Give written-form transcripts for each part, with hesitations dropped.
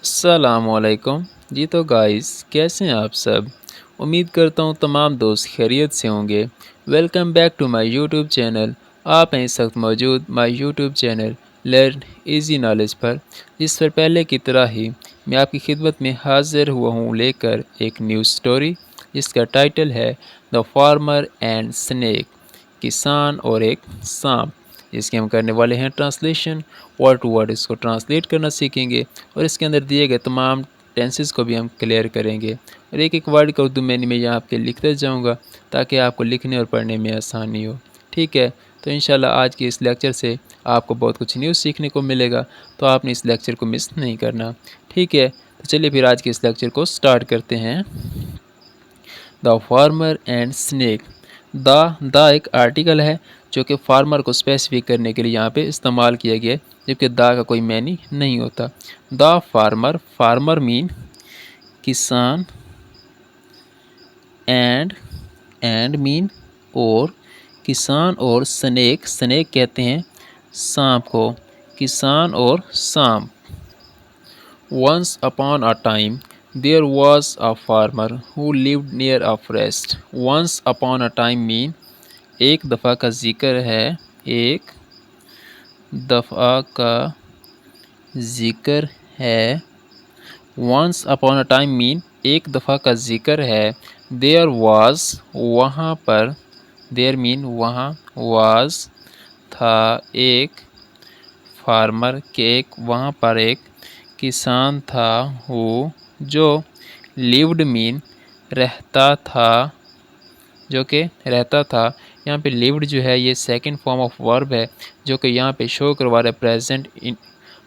السلام علیکم جی تو گائز کیسے ہیں آپ سب؟ امید کرتا ہوں تمام دوست خیریت سے ہوں گے۔ Welcome back to my YouTube channel. آپ ہیں اس وقت موجود my YouTube channel learn easy knowledge پر، جس پر پہلے کی طرح ہی میں آپ کی خدمت میں حاضر ہوا ہوں لے کر ایک نیوز سٹوری جس کا ٹائٹل ہے دا فارمر اینڈ سنیک، کسان اور ایک سانپ۔ اس کے ہم کرنے والے ہیں ٹرانسلیشن، ورڈ ٹو ورڈ اس کو ٹرانسلیٹ کرنا سیکھیں گے، اور اس کے اندر دیے گئے تمام ٹینسز کو بھی ہم کلیئر کریں گے، اور ایک ایک ورڈ کا اردو میں یہاں آپ کے لکھتے جاؤں گا تاکہ آپ کو لکھنے اور پڑھنے میں آسانی ہو۔ ٹھیک ہے، تو انشاءاللہ آج کے اس لیکچر سے آپ کو بہت کچھ نیوز سیکھنے کو ملے گا، تو آپ نے اس لیکچر کو مس نہیں کرنا۔ ٹھیک ہے، تو چلیے پھر آج کے اس لیکچر کو سٹارٹ کرتے ہیں۔ The former and snack. دا ایک آرٹیکل ہے جو کہ فارمر کو اسپیسیفک کرنے کے لیے یہاں پہ استعمال کیا گیا ہے، جبکہ دا کا کوئی معنی نہیں ہوتا۔ دا فارمر مین کسان، اینڈ مین اور، کسان اور سنیک کہتے ہیں سانپ کو، کسان اور سانپ۔ Once upon a time there was a farmer who lived near a forest. Once upon a time mean ایک دفعہ کا ذکر ہے، ایک دفعہ کا ذکر ہے۔ Once upon a time mean ایک دفعہ کا ذکر ہے۔ There was وہاں پر، there mean وہاں، was تھا ایک، فارمر کے ایک وہاں پر ایک کسان تھا، ہو جو، lived mean رہتا تھا، جو کہ رہتا تھا۔ یہاں پہ lived جو ہے یہ سیکنڈ فارم آف ورب ہے، جو کہ یہاں پہ شو کروا رہا ہے پریزنٹ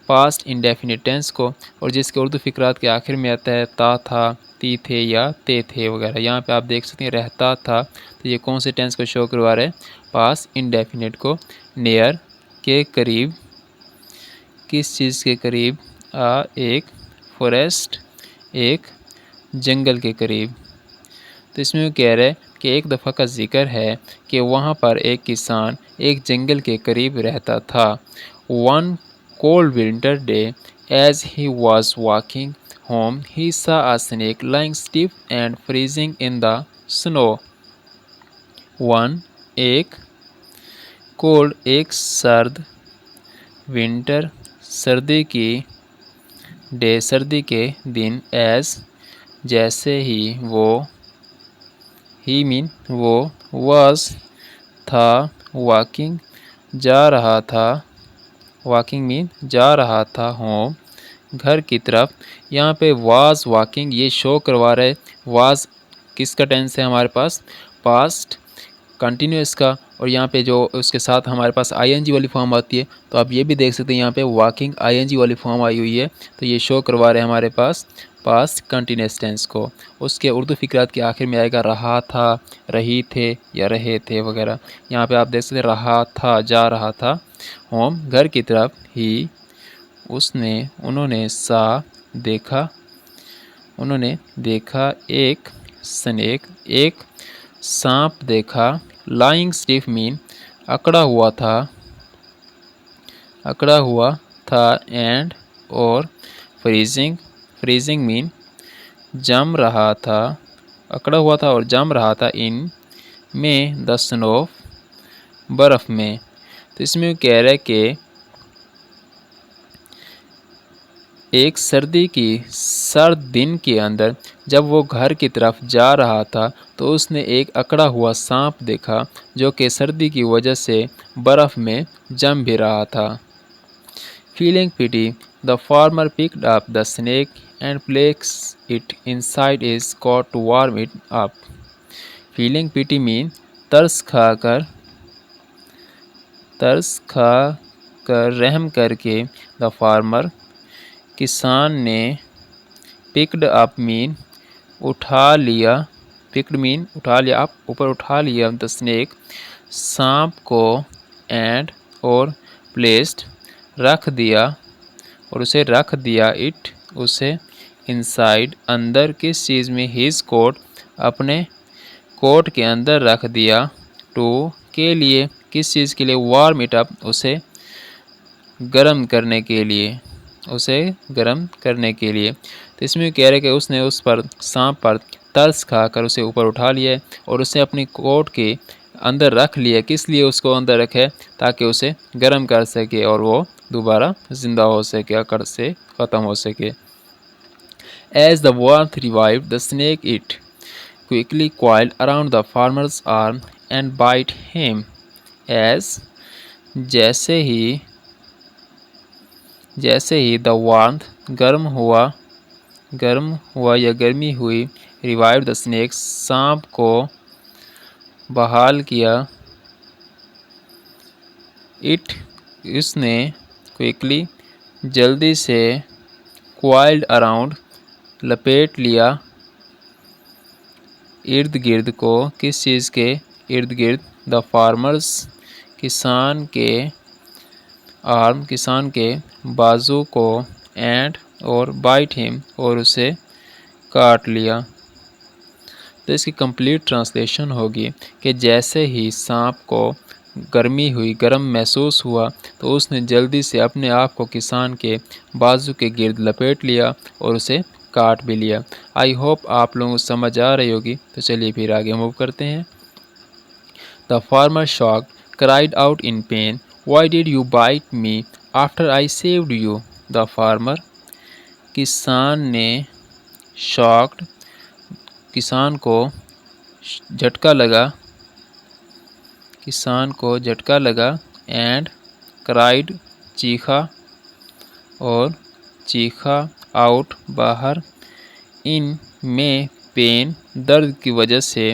پاسٹ انڈیفینٹ ٹینس کو، اور جس کے اردو فقرات کے آخر میں آتا ہے تا تھا، تی تھے یا تے تھے وغیرہ۔ یہاں پہ آپ دیکھ سکتے ہیں رہتا تھا، تو یہ کون سے ٹینس کو شو کروا رہا ہے؟ پاسٹ انڈیفینٹ کو۔ نیئر کے قریب، کس چیز کے قریب؟ ایک فوریسٹ، ایک جنگل کے قریب۔ تو اس میں وہ کہہ رہا ہے کہ ایک دفعہ کا ذکر ہے کہ وہاں پر ایک کسان ایک جنگل کے قریب رہتا تھا۔ One cold winter day as he was walking home he saw a snake lying stiff and freezing in the snow. One ایک، cold ایک سرد، winter سردی کی، ڈے سردی کے دن، ایز جیسے ہی، وہ، ہی مین وہ، واز تھا، واکنگ جا رہا تھا، واکنگ مین جا رہا تھا، ہوم گھر کی طرف۔ یہاں پہ واز واکنگ یہ شو کروا رہے، واز کس کا ٹینس ہے ہمارے پاس؟ پاسٹ کنٹینیوس کا، اور یہاں پہ جو اس کے ساتھ ہمارے پاس آئی این جی والی فارم آتی ہے، تو آپ یہ بھی دیکھ سکتے ہیں یہاں پہ واکنگ آئی این جی والی فارم آئی ہوئی ہے، تو یہ شو کروا رہے ہیں ہمارے پاس پاسٹ کنٹینیوس ٹینس کو۔ اس کے اردو فقرات کے آخر میں آئے گا رہا تھا، رہی تھے یا رہے تھے وغیرہ۔ یہاں پہ آپ دیکھ سکتے ہیں رہا تھا، جا رہا تھا، ہوم گھر کی طرف، ہی اس نے، انہوں نے، سا دیکھا، انہوں نے دیکھا، ایک سنیک ایک سانپ دیکھا، لائنگ اسٹیف مین اکڑا ہوا تھا، اکڑا ہوا تھا، اینڈ اور، فریزنگ مین جم رہا تھا، اکڑا ہوا تھا اور جم رہا تھا، ان میں، دا سنو برف میں۔ تو اس میں کہہ رہا ہے کہ ایک سردی کی سرد دن کے اندر جب وہ گھر کی طرف جا رہا تھا تو اس نے ایک اکڑا ہوا سانپ دیکھا جو کہ سردی کی وجہ سے برف میں جم بھی رہا تھا۔ فیلنگ پیٹی the farmer picked up the snake and placed it inside his coat to warm it up. Feeling pity mean ترس کھا کر رحم کر کے، the farmer کسان نے، picked up mean اٹھا لیا، picked mean اٹھا لیا، up اوپر اٹھا لیا، the snake سانپ کو، and اور placed رکھ دیا، اور اسے رکھ دیا، اٹ اسے، انسائڈ اندر، کس چیز میں؟ ہز کوٹ اپنے کوٹ کے اندر رکھ دیا، ٹو کے لیے، کس چیز کے لیے؟ وارم اٹ اپ اسے گرم کرنے کے لیے، اسے گرم کرنے کے لیے۔ تو اس میں کہہ رہے کہ اس نے اس پر سانپ پر ترس کھا کر اسے اوپر اٹھا لیا اور اسے اپنی کوٹ کے اندر رکھ لیا۔ کس لیے اس کو اندر رکھے؟ تاکہ اسے گرم کر سکے اور وہ دوبارہ زندہ ہو سکے، اکڑ سے ختم ہو سکے۔ As the warmth revived, the snake it quickly coiled around the farmer's arm and bit him. As جیسے ہی the warmth گرم ہوا یا گرمی ہوئی، revived the snake سانپ کو بحال کیا، اس نے quickly جلدی سے coiled around لپیٹ لیا ارد گرد کو، کس چیز کے ارد گرد؟ the farmers کسان کے بازو کو and اور bite him اور اسے کاٹ لیا۔ تو اس کی کمپلیٹ ٹرانسلیشن ہوگی کہ جیسے ہی سانپ کو گرم محسوس ہوا تو اس نے جلدی سے اپنے آپ کو کسان کے بازو کے گرد لپیٹ لیا اور اسے کاٹ بھی لیا۔ آئی ہوپ آپ لوگوں کو سمجھ آ رہی ہوگی۔ تو چلیے پھر آگے موو کرتے ہیں۔ The farmer shocked cried out in pain, "Why did you bite me after I saved you?" The farmer کسان نے shocked کسان کو جھٹکا لگا and cried چیخا out باہر in میں pain درد کی وجہ سے۔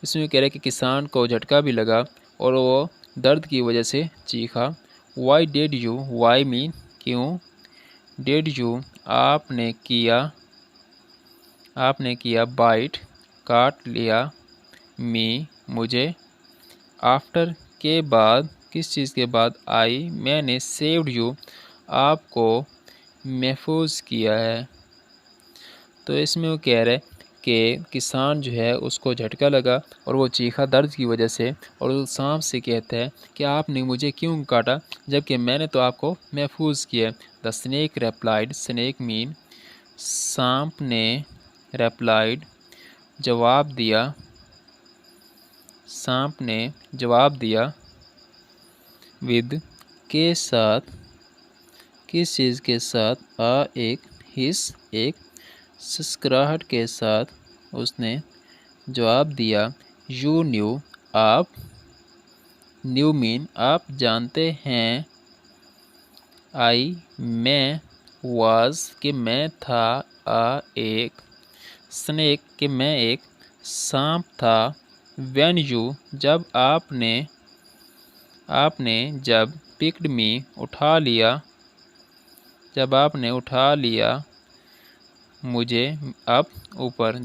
اس میں کہہ رہے کہ کسان کو جھٹکا بھی لگا اور وہ درد کی وجہ سے چیخا۔ Why did you why mean کیوں، did you آپ نے کیا bite کاٹ لیا me مجھے after کے بعد، کس چیز کے بعد؟ میں نے saved you آپ کو محفوظ کیا ہے۔ تو اس میں وہ کہہ رہے کہ کسان جو ہے اس کو جھٹکا لگا اور وہ چیخا درد کی وجہ سے، اور وہ سانپ سے کہتا ہے کہ آپ نے مجھے کیوں کاٹا جبکہ میں نے تو آپ کو محفوظ کیا۔ The snake replied snake mean سانپ نے replied جواب دیا with کے ساتھ، کس چیز کے ساتھ؟ ایک حص ایک سسکراہٹ کے ساتھ اس نے جواب دیا you knew آپ knew mean آپ جانتے ہیں میں was کہ میں تھا ایک snake کہ میں ایک سانپ تھا when you جب آپ نے جب picked me اٹھا لیا جب آپ نے اٹھا لیا مجھے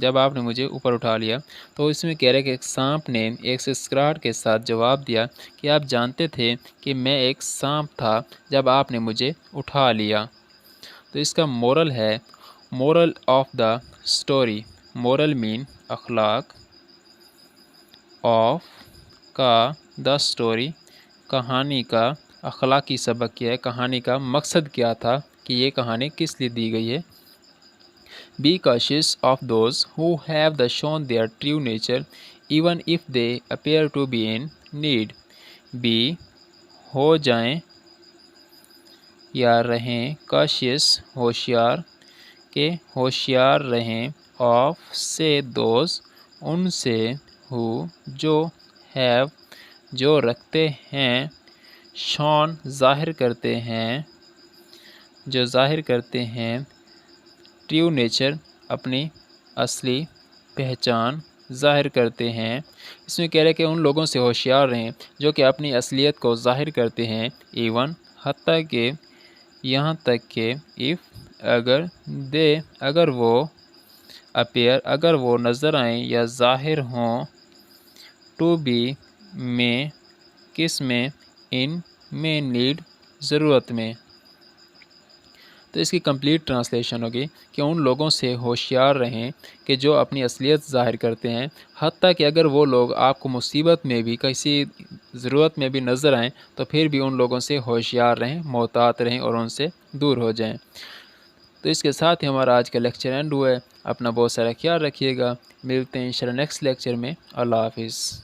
جب آپ نے مجھے اوپر اٹھا لیا۔ تو اس میں کہہ رہے کہ ایک سانپ نے ایک سسکراہٹ کے ساتھ جواب دیا کہ آپ جانتے تھے کہ میں ایک سانپ تھا جب آپ نے مجھے اٹھا لیا۔ تو اس کا مورل ہے moral of the story, moral مین اخلاق، آف کا دا اسٹوری کہانی کا، اخلاقی سبق کیا ہے، کہانی کا مقصد کیا تھا کہ یہ کہانی کس لیے دی گئی ہے۔ Be cautious of those who have shown their true nature even if they appear to be in need. ہو جائیں یا رہیں cautious ہوشیار کہ ہوشیار رہیں of سے those ان سے who جو have جو رکھتے ہیں shown ظاہر کرتے ہیں ٹریو نیچر اپنی اصلی پہچان ظاہر کرتے ہیں۔ اس میں کہہ رہے کہ ان لوگوں سے ہوشیار رہیں جو کہ اپنی اصلیت کو ظاہر کرتے ہیں ایون حتیٰ کہ یہاں تک کہ اگر وہ اپیئر اگر وہ نظر آئیں یا ظاہر ہوں ٹو بی میں کس میں ان میں نیڈ ضرورت میں۔ تو اس کی کمپلیٹ ٹرانسلیشن ہوگی کہ ان لوگوں سے ہوشیار رہیں کہ جو اپنی اصلیت ظاہر کرتے ہیں، حتیٰ کہ اگر وہ لوگ آپ کو مصیبت میں بھی، کسی ضرورت میں بھی نظر آئیں تو پھر بھی ان لوگوں سے ہوشیار رہیں، محتاط رہیں اور ان سے دور ہو جائیں۔ تو اس کے ساتھ ہی ہمارا آج کا لیکچر اینڈ ہوا ہے۔ اپنا بہت سارا خیال رکھیے گا، ملتے ہیں انشاءاللہ نیکسٹ لیکچر میں۔ اللہ حافظ۔